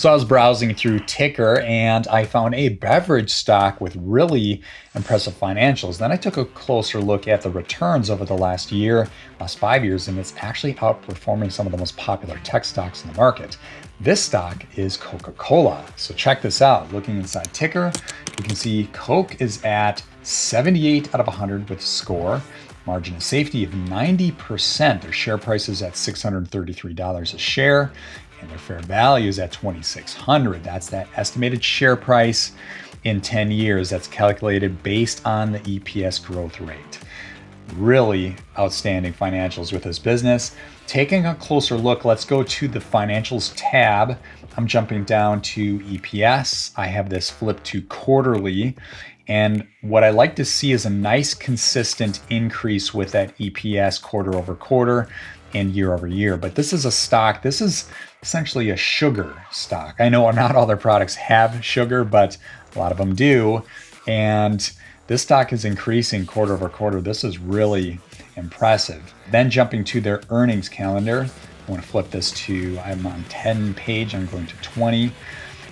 So I was browsing through Tykr and I found a beverage stock with really impressive financials. Then I took a closer look at the returns over the last 5 years, and it's actually outperforming some of the most popular tech stocks in the market. This stock is Coca-Cola. So check this out. Looking inside Tykr, you can see Coke is at 78 out of 100 with score. Margin of safety of 90%. Their share price is at $633 a share, and their fair value is at $2,600. That's that estimated share price in 10 years. That's calculated based on the EPS growth rate. Really outstanding financials with this business. Taking a closer look, let's go to the financials tab. I'm jumping down to EPS. I have this flipped to quarterly. And what I like to see is a nice consistent increase with that EPS quarter over quarter and year over year. But this is a stock, this is essentially a sugar stock. I know not all their products have sugar, but a lot of them do. And this stock is increasing quarter over quarter. This is really impressive. Then jumping to their earnings calendar, I want to flip this to, I'm on 10 page, I'm going to 20.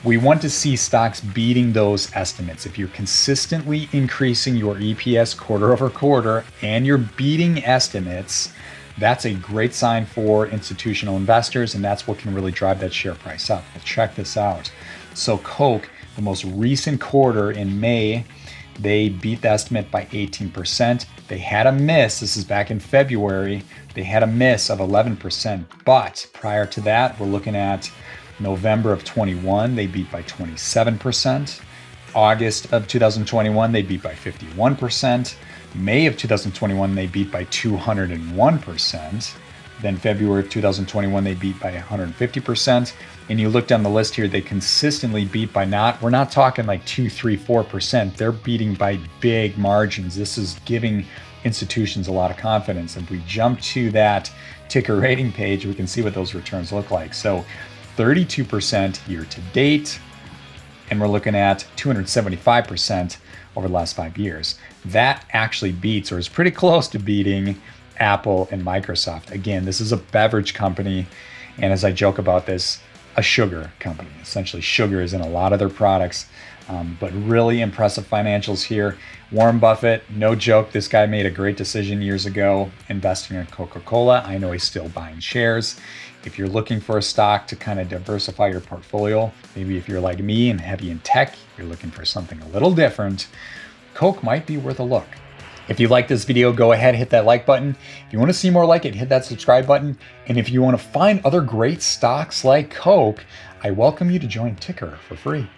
We want to see stocks beating those estimates. If you're consistently increasing your EPS quarter over quarter and you're beating estimates, that's a great sign for institutional investors, and that's what can really drive that share price up. Well, check this out. So Coke, the most recent quarter in May, they beat the estimate by 18%. They had a miss, this is back in February, they had a miss of 11%. But prior to that, we're looking at November of 21, they beat by 27%. August of 2021, they beat by 51%. May of 2021, they beat by 201%. Then February of 2021, they beat by 150%. And you look down the list here, they consistently beat by we're not talking like 2, 3, 4%. They're beating by big margins. This is giving institutions a lot of confidence. If we jump to that Tykr rating page, we can see what those returns look like. So 32% year to date, and we're looking at 275% over the last 5 years. That actually beats, or is pretty close to beating, Apple and Microsoft. Again, this is a beverage company, and as I joke about this, a sugar company. Essentially, sugar is in a lot of their products, but really impressive financials here. Warren Buffett, no joke, this guy made a great decision years ago investing in Coca-Cola. I know he's still buying shares. If you're looking for a stock to kind of diversify your portfolio, maybe if you're like me and heavy in tech, you're looking for something a little different, Coke might be worth a look. If you like this video, go ahead, hit that like button. If you want to see more like it, hit that subscribe button. And if you want to find other great stocks like Coke, I welcome you to join Tykr for free.